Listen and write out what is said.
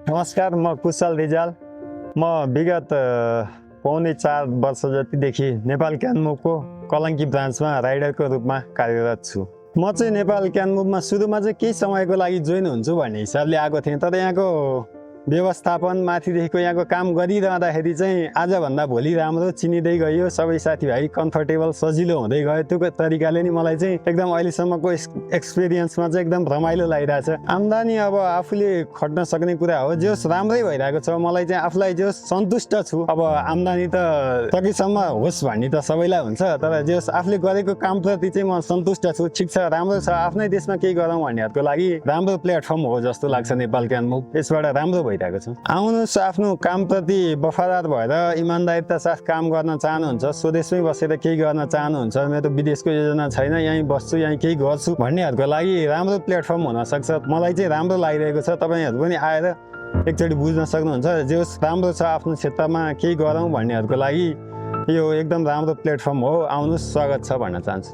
नमस्कार, म कुशल रिजाल। म विगत पौने 4 वर्ष जतिदेखि नेपाल क्यानमुभको कलङ्की ब्रान्चमा राइडरको रूपमा कार्यरत छु। म चाहिँ नेपाल क्यानमुभमा सुरुमा चाहिँ केही समयको लागि जोइन हुन्छु भन्ने हिसाबले आएको थिएँ, तर यहाँको व्यवस्थापन माथिदेखिको यहाँको काम गरिरहँदाखेरि चाहिँ आजभन्दा भोलि राम्रो चिनिँदै गयो, सबै साथीभाइ कम्फर्टेबल सजिलो हुँदै गयो। त्यो तरिकाले नि मलाई चाहिँ एकदम अहिलेसम्मको एक्सपिरियन्समा चाहिँ एकदम रमाइलो लागिरहेछ। आम्दानी अब आफूले खट्न सक्ने कुरा हो, जोस् राम्रै भइरहेको छ। मलाई चाहिँ आफूलाई जोस् सन्तुष्ट छु। अब आम्दानी त सकेसम्म होस् भन्ने त सबैलाई हुन्छ, तर जोस् आफूले गरेको कामप्रति चाहिँ म सन्तुष्ट छु। ठिक छ, राम्रो छ, आफ्नै देशमा केही गरौँ भन्नेहरूको लागि राम्रो प्लेटफर्म हो जस्तो लाग्छ नेपाल क्यानमुभ। यसबाट राम्रो भइरहेको छ। आउनुहोस्, आफ्नो कामप्रति वफादार भएर इमान्दारिता साथ काम गर्न चाहनुहुन्छ, स्वदेशमै बसेर केही गर्न चाहनुहुन्छ, मेरो विदेशको योजना छैन, यहीँ बस्छु, यहीँ केही गर्छु भन्नेहरूको लागि राम्रो प्लेटफर्म हुनसक्छ। मलाई चाहिँ राम्रो लागिरहेको छ। तपाईँहरू पनि आएर एकचोटि बुझ्न सक्नुहुन्छ। जो राम्रो छ आफ्नो क्षेत्रमा केही गरौँ भन्नेहरूको लागि यो एकदम राम्रो प्लेटफर्म हो। आउनुहोस्, स्वागत छ भन्न चाहन्छु।